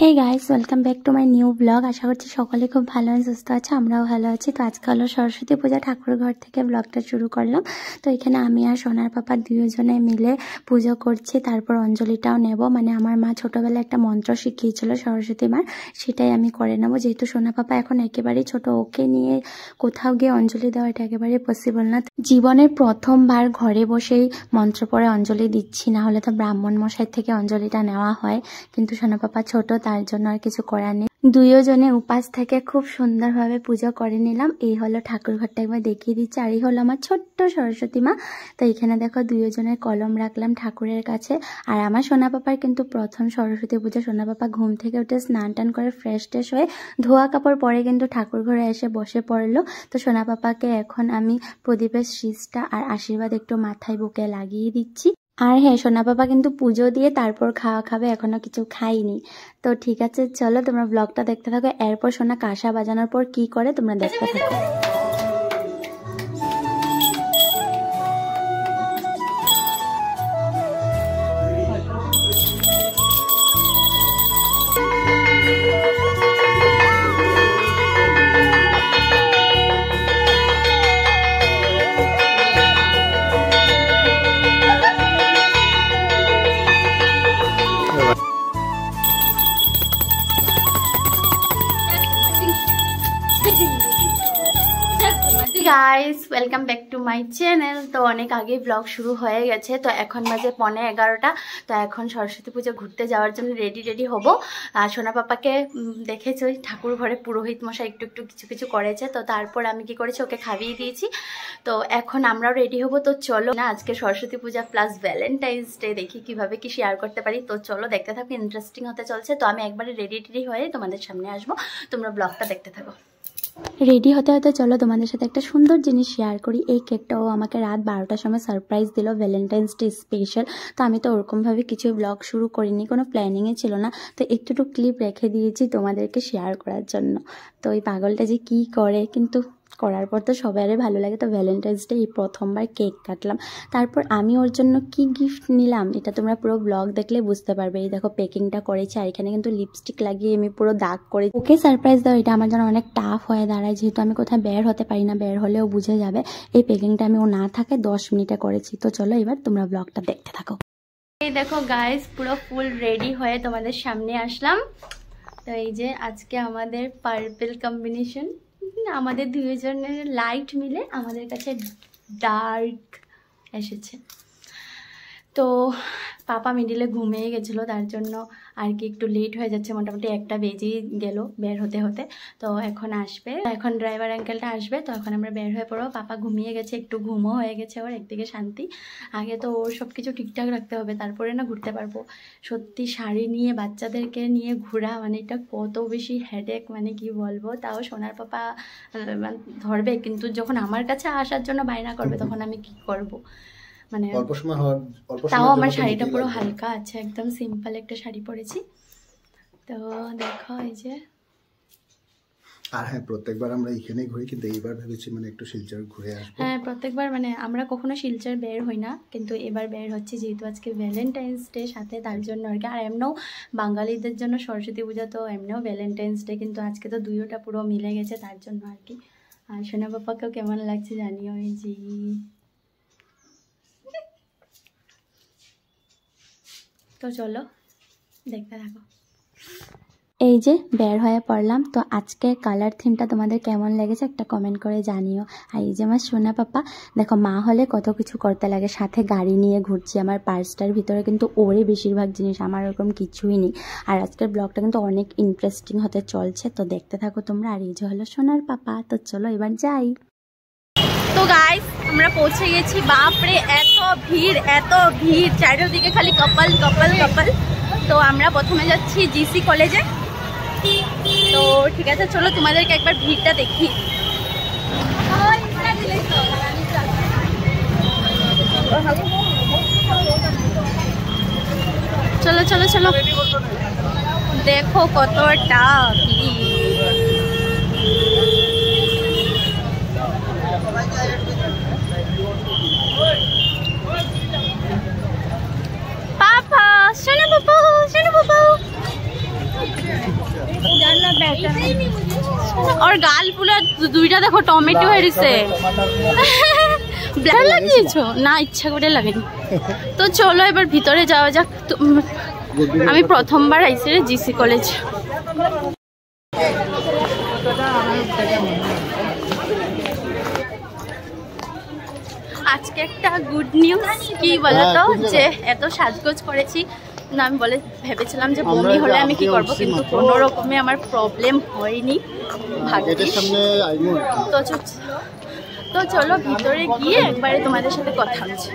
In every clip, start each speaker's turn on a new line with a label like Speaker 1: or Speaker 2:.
Speaker 1: Hey guys, welcome back to my new blog. আশা করছি সকলে খুব ভালো আর সুস্থ আছে, আমরাও ভালো আছি। তো আজকে হলো সরস্বতী পূজা, ঠাকুর ঘর থেকে ব্লগটা শুরু করলাম। তো এখানে আমি আর সোনার পাপা দুজনে মিলে পুজো করছি, তারপর অঞ্জলিটাও নেব। মানে আমার মা ছোটবেলায় একটা মন্ত্র শিখিয়েছিল সরস্বতী মার, সেটাই আমি করে নেব। যেহেতু সোনা পাপা এখন একেবারেই ছোট, ওকে নিয়ে কোথাও গিয়ে অঞ্জলি দেওয়া এটা একেবারেই পসিবল না। জীবনের প্রথমবার ঘরে বসেই মন্ত্র পড়ে অঞ্জলি দিচ্ছি, না হলে তো ব্রাহ্মণ মশাই থেকে অঞ্জলিটা নেওয়া হয়। কিন্তু সোনা পাপা ছোট, তার জন্য আর কিছু করার নেই। দুইজনে উপাস থেকে খুব সুন্দরভাবে পুজো করে নিলাম। এই হলো ঠাকুর ঘরটা, একবার দেখিয়ে দিচ্ছি। আর এই হলো আমার ছোট্ট সরস্বতী মা। তো এখানে দেখো দুইজনের কলম রাখলাম ঠাকুরের কাছে। আর আমার সোনা পাপার কিন্তু প্রথম সরস্বতী পুজো। সোনা পাপা ঘুম থেকে উঠে স্নান টান করে ফ্রেশ ট্রেশ হয়ে ধোয়া কাপড় পরে কিন্তু ঠাকুর ঘরে এসে বসে পড়লো। তো সোনা পাপাকে এখন আমি প্রদীপের শীষটা আর আশীর্বাদ একটু মাথায় বুকে লাগিয়ে দিচ্ছি। আর হ্যাঁ, সোনা পাপা কিন্তু পুজো দিয়ে তারপর খাওয়া খাবে, এখনো কিছু খাইনি। তো ঠিক আছে, চলো তোমরা ব্লগটা দেখতে থাকো। এরপর সোনা কাঁসা বাজানোর পর কি করে তোমরা দেখতে থাকো। Guys, welcome back to my channel. তো অনেক আগে ব্লগ শুরু হয়ে গেছে। তো এখন বাজে 11:15। তো এখন সরস্বতী পুজো ঘুরতে যাওয়ার জন্য রেডি হব। আর সোনা পাপাকে দেখেছি ওই ঠাকুর ঘরে পুরোহিত মশাই একটু কিছু করেছে। তো তারপর আমি কি করেছি, ওকে খাইয়ে দিয়েছি। তো এখন আমরাও রেডি হব। তো চলো না, আজকে সরস্বতী পূজা প্লাস ভ্যালেন্টাইন্স ডে, দেখি কিভাবে কি শেয়ার করতে পারি। তো চলো দেখতে থাকো, ইন্টারেস্টিং হতে চলছে। তো আমি একবারে রেডি হয়ে তোমাদের সামনে আসবো, তোমরা ব্লগটা দেখতে থাকো। রেডি হতে হতে চলো তোমাদের সাথে একটা সুন্দর জিনিস শেয়ার করি। এই কেকটাও আমাকে রাত 12টার সময় সারপ্রাইজ দিল, ভ্যালেন্টাইন্স ডে স্পেশাল। তো আমি তো ওরকমভাবে কিছু ব্লগ শুরু করিনি, কোনো প্ল্যানিংয়ে ছিল না। তো একটু ক্লিপ রেখে দিয়েছি তোমাদেরকে শেয়ার করার জন্য। তো ওই পাগলটা যে কি করে, কিন্তু করার পর তো সবারই ভালো লাগে। তো ভ্যালেন্টাইন্স ডে এই প্রথমবার কেক কাটলাম। তারপর আমি ওর জন্য কি গিফট নিলাম এটা তোমরা পুরো ব্লগ দেখলে বুঝতে পারবে। এই দেখো প্যাকিংটা করেছি, আর এখানে কিন্তু লিপস্টিক লাগিয়ে আমি পুরো দাগ করে। ওকে সারপ্রাইজ দাও, এটা আমার জন্য অনেক টাফ হয়ে দাঁড়ায়, যেহেতু আমি কোথাও বের হতে পারি না। বের হলেও বুঝে যাবে। এই প্যাকিংটা আমি ও না থাকে 10 মিনিটে করেছি। তো চলো এবার তোমরা ব্লগটা দেখতে থাকো। এই দেখো গাইস, পুরো ফুল রেডি হয়ে তোমাদের সামনে আসলাম। তো এই যে আজকে আমাদের পার্পল কম্বিনেশন, আমাদের দুজনের লাইট মিলে আমাদের কাছে ডার্ক এসেছে। তো পাপা মিডিলে ঘুমিয়ে গেছিলো, তার জন্য আর কি একটু লেট হয়ে যাচ্ছে। মোটামুটি 1টা বেজেই গেল বের হতে হতে। তো এখন আসবে, এখন ড্রাইভার আঙ্কেলটা আসবে। তো এখন আমরা বের হয়ে পড়বো। পাপা ঘুমিয়ে গেছে, একটু ঘুমও হয়ে গেছে ওর, একদিকে শান্তি। আগে তো ওর সব কিছু ঠিকঠাক রাখতে হবে, তারপরে না ঘুরতে পারবো। সত্যি শাড়ি নিয়ে বাচ্চাদেরকে নিয়ে ঘোরা মানে এটা কত বেশি হেডেক, মানে কি বলবো। তাও সোনার পাপা ধরবে, কিন্তু যখন আমার কাছে আসার জন্য বায়না করবে তখন আমি কি করব। মানে তাও আমার শাড়িটা পুরো হালকা আছে, একদম সিম্পল একটা শাড়ি পরেছি। তো দেখো এই যে।
Speaker 2: আর হ্যাঁ, প্রত্যেকবার আমরা এখানে ঘুরি, কিন্তু এইবার ভেবেছি মানে একটু শিলচর ঘুরে আসবো।
Speaker 1: হ্যাঁ, প্রত্যেকবার মানে আমরা কখনো শিলচর বের হই না, কিন্তু এবার বের হচ্ছে যেহেতু আজকে ভ্যালেন্টাইন্স ডে সাথে, তার জন্য আর কি। আর এমনিও বাঙালিদের জন্য সরস্বতী পূজা তো এমনিও ভ্যালেন্টাইন্স ডে, কিন্তু আজকে তো দুইটা পুরো মিলে গেছে, তার জন্য আর কি। আর সোনা পাপাকেও কেমন লাগছে জানিও। এই যে তো চলো দেখতে থাকো। এই যে বের হয়ে পড়লাম। তো আজকে কালার থিমটা তোমাদের কেমন লেগেছে একটা কমেন্ট করে জানিও। আর এই যে আমার সোনা পাপা, দেখো মা হলে কত কিছু করতে লাগে, সাথে গাড়ি নিয়ে ঘুরছি। আমার পার্সটার ভিতরে কিন্তু ওরই বেশিরভাগ জিনিস, আমার ওরকম কিছুই নেই। আর আজকের ব্লগটা কিন্তু অনেক ইন্টারেস্টিং হতে চলছে, তো দেখতে থাকো তোমরা। আর এই যে হলো সোনার পাপা। তো চলো এবার যাই। তো গাইস, আমরা পৌঁছে গেছি। বাপরে এত ভিড়, চারিদিকে খালি কাপল। তো আমরা প্রথমে যাচ্ছি জিসি কলেজে। তো ঠিক আছে, চলো তোমাদেরকে একবার ভিড়টা দেখি। চলো দেখো কতটা और গাল পুরো দুইটা দেখো টমেটো হয়েছে। ব্ল্যাক লাগিয়েছো না? ইচ্ছা করে লাগেনি। তো চলো এবার ভিতরে যাওয়া যাক। আমি প্রথমবার আইছি রে জিসি কলেজ। আজকে একটা গুড নিউজ কি বলতো, যে এত সাজগোজ করেছি না, আমি ভেবেছিলাম যে বমি হলে আমি কি করব, কিন্তু কোনো রকমে আমার প্রবলেম হয়নি ভাগ্যিস। তো চলো ভিতরে গিয়ে একবারে তোমাদের সাথে কথা হচ্ছে।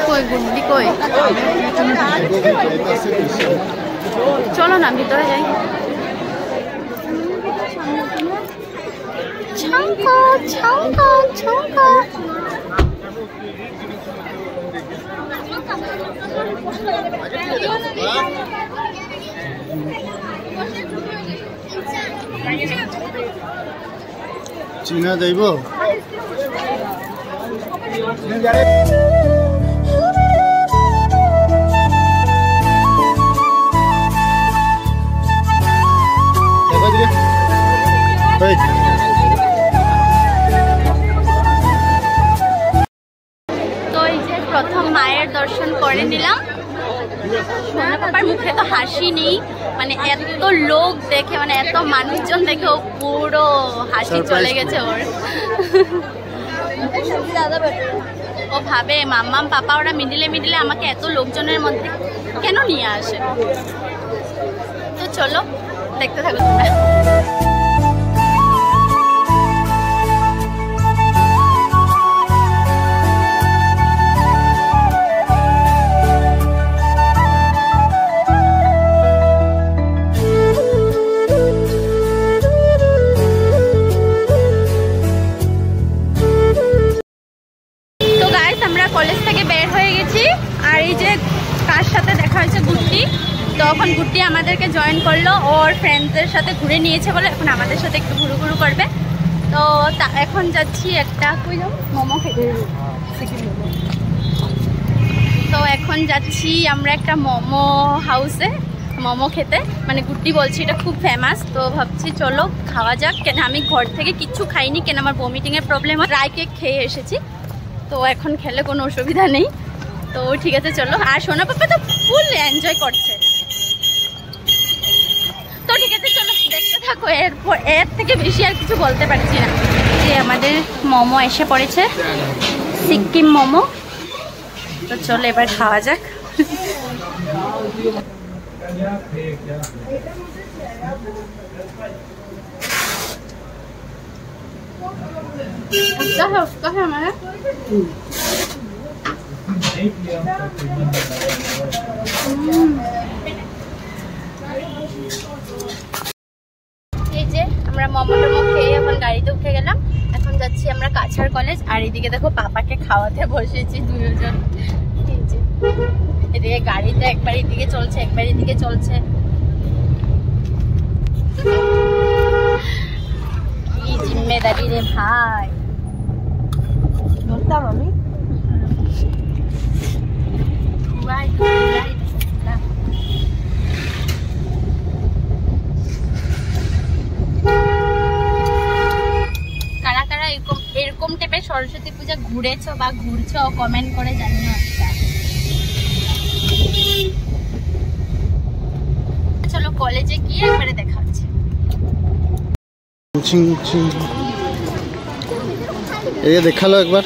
Speaker 1: কই গুন্ডি কই? চলো না ভিতরে যাই। ছাঙ্কা ছাঙ্কা ছাঙ্কা।
Speaker 2: চীনা যাইব।
Speaker 1: তো এই যে প্রথম মায়ের দর্শন করে নিলাম। সোনা পাপার মুখে তো হাসি নেই, মানে এত লোক দেখে, মানে এত মানুষজন দেখে ও পুরো হাসি চলে গেছে ওর। ও ভাবে মাম্মাম পাপা ওরা মিডিলে মিডিলে আমাকে এত লোকজনের মধ্যে কেন নিয়ে আসে। তো চলো দেখতে থাকো তোমরা। কলেজ থেকে বের হয়ে গেছি, আর এই যে কার সাথে দেখা হয়েছে, গুড্ডি। তখন গুড্ডি আমাদেরকে জয়েন করলো, ওর ফ্রেন্ডসদের সাথে ঘুরে নিয়েছে বলে এখন আমাদের সাথে একটু ঘুরু ঘুরু করবে। তো এখন যাচ্ছি একটা কই যাবো মোমো খেতে। তো এখন যাচ্ছি আমরা একটা মোমো হাউসে মোমো খেতে, মানে গুড্ডি বলছি এটা খুব ফেমাস। তো ভাবছি চলো খাওয়া যাক। কেন আমি ঘর থেকে কিচ্ছু খাইনি, কেন আমার ভমিটিংয়ের প্রবলেম হয়। ড্রাই কেক খেয়ে এসেছি, তো এখন খেলে কোনো অসুবিধা নেই। তো ঠিক আছে চলো। আর সোনা পাপা তো ফুল এনজয় করছে। তো ঠিক আছে চলো দেখতে থাকো। এর থেকে বেশি আর কিছু বলতে পারছি না। যে আমাদের মোমো এসে পড়েছে, সিকিম মোমো। তো চলো এবার খাওয়া যাক। এই যে আমরা মোমো টোমো খেয়ে এখন গাড়িতে উঠে গেলাম। এখন যাচ্ছি আমরা কাছাড় কলেজ। আর এদিকে দেখো পাপাকে খাওয়াতে বসেছি দুজন। এদিকে গাড়িতে একবার এদিকে চলছে একবার এদিকে চলছে। কি জিম্মেদারি রে ভাই। ধরতাম আমি কারা কারা এরকম টাইপের সরস্বতী পূজা ঘুরেছো বা ঘুরছো কমেন্ট করে জানিও একটা। চলো কলেজে গিয়ে একবারে দেখা হচ্ছে।
Speaker 2: এই দেখালো একবার।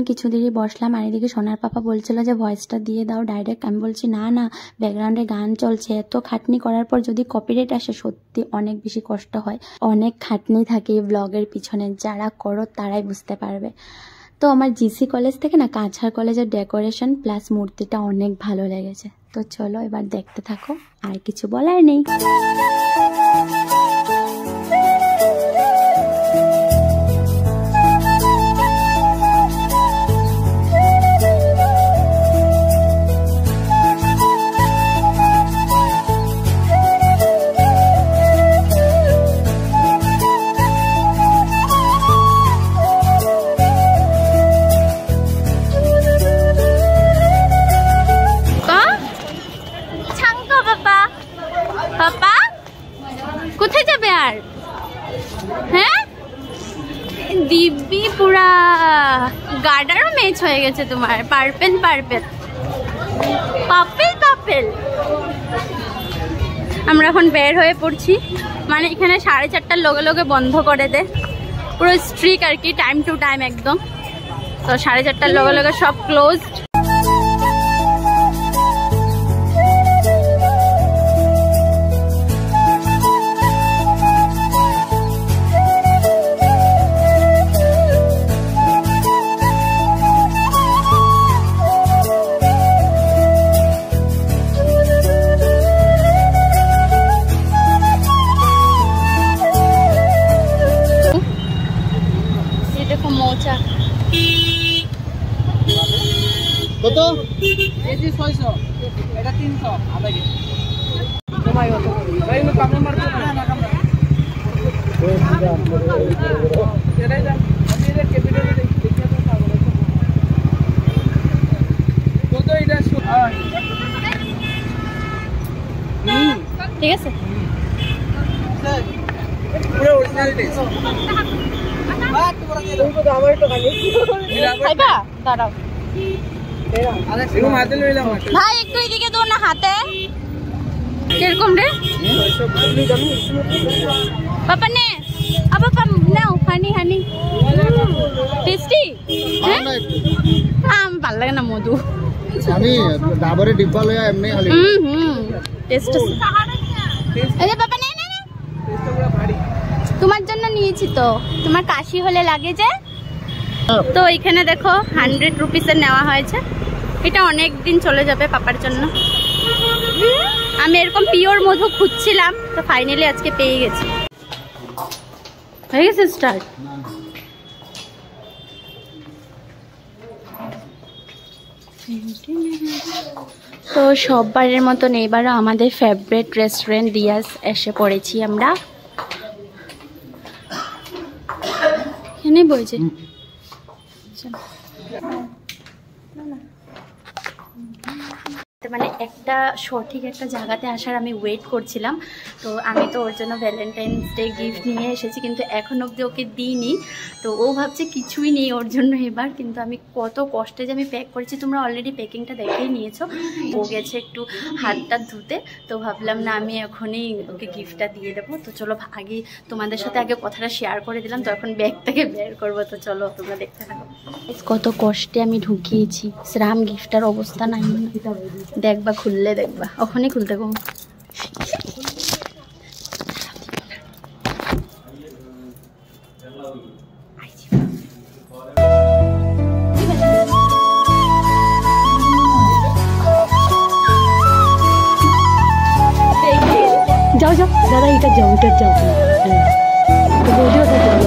Speaker 1: কিছু দেরি বসলাম, আর এদিকে সোনার পাপা বলছিল যে ভয়েসটা দিয়ে দাও ডাইরেক্ট। আমি বলছি না না, ব্যাকগ্রাউন্ডে গান চলছে, এত খাটনি করার পর যদি কপিরাইট আসে সত্যি অনেক বেশি কষ্ট হয়। অনেক খাটনি থাকে এই ব্লগের পিছনে, যারা করো তারাই বুঝতে পারবে। তো আমার জিসি কলেজ থেকে না কাছাড় কলেজের ডেকোরেশন প্লাস মূর্তিটা অনেক ভালো লেগেছে। তো চলো এবার দেখতে থাকো, আর কিছু বলার নেই। পাপা কোথায় যাবে আর? হ্যাঁ দিব্যি পুরা গার্ডারও ম্যাচ হয়ে গেছে তোমার, পার্পেল পার্পেল পাপেল পাপেল। আমরা এখন বের হয়ে পড়ছি, মানে এখানে 4:30টার লগে লগে বন্ধ করে দেয়, পুরো স্ট্রিক আর কি, টাইম টু টাইম একদম। তো 4:30টার লগে লগে সব ক্লোজড।
Speaker 2: কত?
Speaker 3: কেজি 600, এটা 300 আধা কেজি। তোমায় কত? ভাই আমি কামড় মারবো না, না কামড়। এটাই দাম। আমি এটা ক্যাপিটালে দেখি তো পাবো। কত এটা?
Speaker 1: ঠিক আছে,
Speaker 3: পুরো অরিজিনাল টেস্ট। তুমি তো আমার তো খালি
Speaker 1: খাইবা? দাঁড়াও ভাই, একটু এদিকে দো না, হাতে কিরকম রে পাপা? নে পাপা নাও, হানি হানি টেস্টি। ভাল লাগে না মধু,
Speaker 2: আমি ডাবরে ডিব্বা লয়া এমনি খালি
Speaker 1: টেস্ট আছে। এই যে পাপা নে না, তোমার জন্য নিয়েছি তো, তোমার কাশি হলে লাগে যে। তো এখানে দেখো 100 রুপিসের নেওয়া হয়েছে, এটা অনেক দিন চলে যাবে পাপার জন্য। আমি এরকম পিওর মধু খুঁজছিলাম, তো ফাইনালি আজকে পেয়ে গেছি। হয়ে গেছে স্টার্ট। তো সববারের মতন এবারও আমাদের ফেভারিট রেস্টুরেন্ট দিয়াস এসে পড়েছি আমরা। এখানে বলছে মানে একটা সঠিক একটা জায়গাতে আসার আমি ওয়েট করছিলাম। তো আমি তো ওর জন্য ভ্যালেন্টাইন্স ডে গিফট নিয়ে এসেছি, কিন্তু এখন অবধি ওকে দিইনি। তো ও ভাবছে কিছুই নেই ওর জন্য এবার, কিন্তু আমি কত কষ্টে যে আমি প্যাক করেছি, তোমরা অলরেডি প্যাকিংটা দেখেই নিয়েছো। ও গেছে একটু হাতটা ধুতে, তো ভাবলাম না আমি এখনই ওকে গিফটটা দিয়ে দেবো। তো চলো আগে তোমাদের সাথে আগে কথাটা শেয়ার করে দিলাম, তো এখন ব্যাগটাকে বের করবো। তো চলো তোমরা দেখতে থাকো কত কষ্টে আমি ঢুকিয়েছি। শ্রাম গিফটার অবস্থা নাই, দেখবা খুললে দেখবা, ওখানে খুলতে গো। যাও যাও দাদা, এটা যাও, এটা যাও, তো বৌদি ওটা যাও।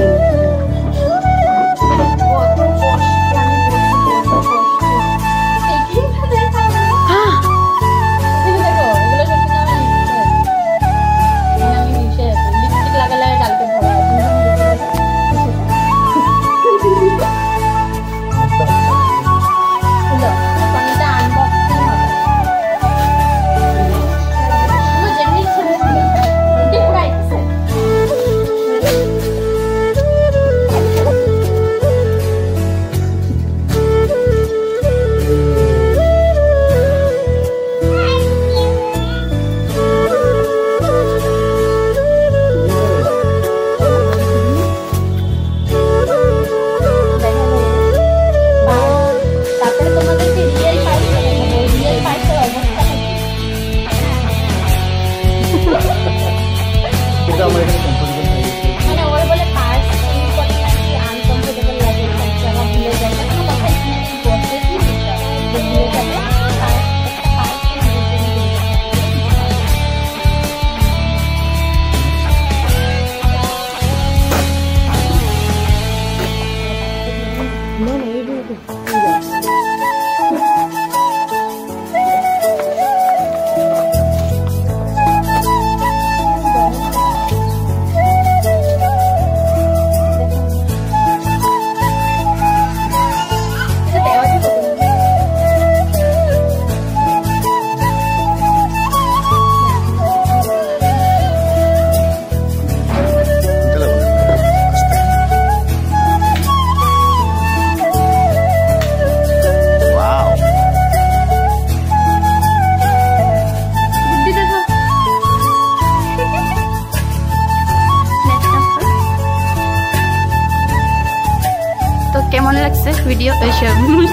Speaker 1: লাগছে ভিডিও?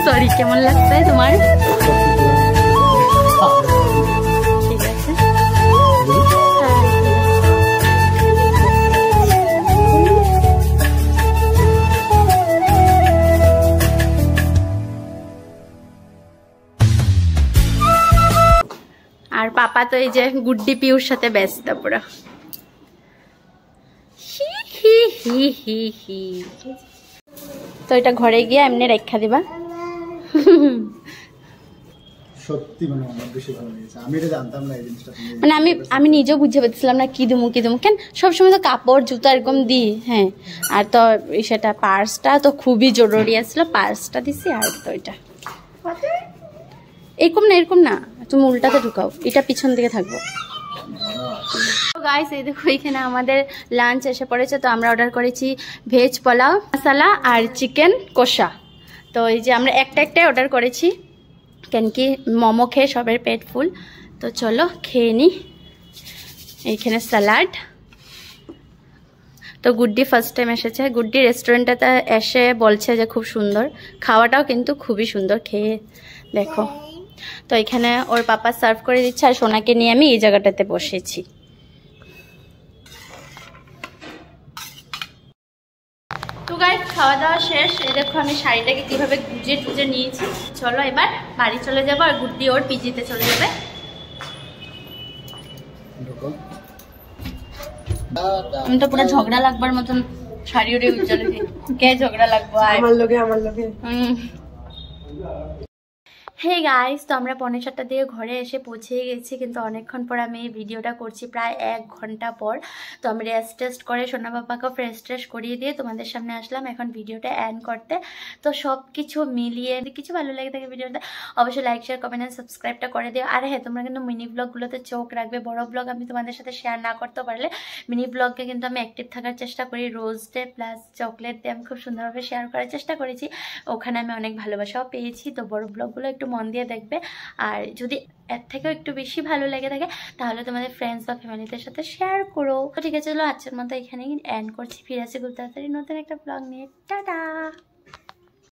Speaker 1: সরি, কেমন লাগছে তোমার? ঠিক আছে। আর পাপা তো এই যে গুড্ডি পিউর সাথে ব্যস্ত পুরো। তো এটা ঘরে গিয়ে এমনি রেখা দিবা।
Speaker 2: সত্যি মানে অনেক বেশি ভালো লেগেছে, আমি এটা জানতাম না এই জিনিসটা।
Speaker 1: মানে আমি নিজেও বুঝতে পারছিলাম না কি দেবো কেন সবসময় তো কাপড় জুতা এরকম দিই। হ্যাঁ, আর তো সেটা পার্সটা তো খুবই জরুরি আসলো, পার্সটা দিছি। আর তো এটা এরকম না, তুমি উল্টাতে ঢুকাও, এটা পিছন দিকে থাকবো। গাইস এই দেখো এখানে আমাদের লাঞ্চ এসে পড়েছে। তো আমরা অর্ডার করেছি ভেজ পোলাও মশলা আর চিকেন কষা। তো এই যে আমরা একটাই অর্ডার করেছি, কেন কি মোমো খেয়ে সবের পেট ফুল। তো চলো খেয়ে নিই। এইখানে স্যালাড। তো গুড্ডি ফার্স্ট টাইম এসেছে, গুড্ডি রেস্টুরেন্টটাতে এসে বলছে যে খুব সুন্দর, খাওয়াটাও কিন্তু খুবই সুন্দর, খেয়ে দেখো। তো এখানে ওর পাপা সার্ভ করে দিচ্ছে আর সোনাকে নিয়ে আমি এই জায়গাটাতে বসেছি। তো গাইস খাওয়া দাওয়া শেষ। এই দেখো আমি শাড়িটাকে কিভাবে গুজে টুজে নিয়েছি। চলো এবার বাড়ি চলে যাবো আর গুড্ডি ওর পিজিতে চলে যাবে। আমি তো পুরো ঝগড়া লাগবার মতন শাড়ি ওরে উজ্জ্বলে দিই। কে ঝগড়া লাগবো?
Speaker 3: আমার লগে
Speaker 1: হে গাইস, তো আমরা 7:45 দিয়ে ঘরে এসে পৌঁছে গেছি, কিন্তু অনেকক্ষণ পর আমি এই ভিডিওটা করছি, প্রায় 1 ঘন্টা পর। তো আমি টেস্ট করে সোনা বাবাকে ফ্রেশ করিয়ে দিয়ে তোমাদের সামনে আসলাম এখন ভিডিওটা এন্ড করতে। তো সব কিছু মিলিয়ে কিছু ভালো লাগে থাকে ভিডিওটা অবশ্যই লাইক শেয়ার কমেন্ট আর সাবস্ক্রাইবটা করে দিও। আর হ্যাঁ, তোমরা কিন্তু মিনি ব্লগগুলোতে চোখ রাখবে। বড় ব্লগ আমি তোমাদের সাথে শেয়ার না করতে পারলে মিনি ব্লগে কিন্তু আমি অ্যাক্টিভ থাকার চেষ্টা করি। রোজ ডে প্লাস চকলেট দিয়ে আমি খুব সুন্দরভাবে শেয়ার করার চেষ্টা করেছি, ওখানে আমি অনেক ভালোবাসাও পেয়েছি। তো বড় ব্লগগুলো একটু মন দিয়ে দেখবে। আর যদি এর থেকেও একটু বেশি ভালো লেগে থাকে তাহলে তোমাদের ফ্রেন্ডস বা ফ্যামিলিদের সাথে শেয়ার করো। তো ঠিক আছে, চলো আজকের মতো এখানেই এন্ড করছি। ফিরে আসি খুব তাড়াতাড়ি নতুন একটা ব্লগ নিয়ে। টাটা।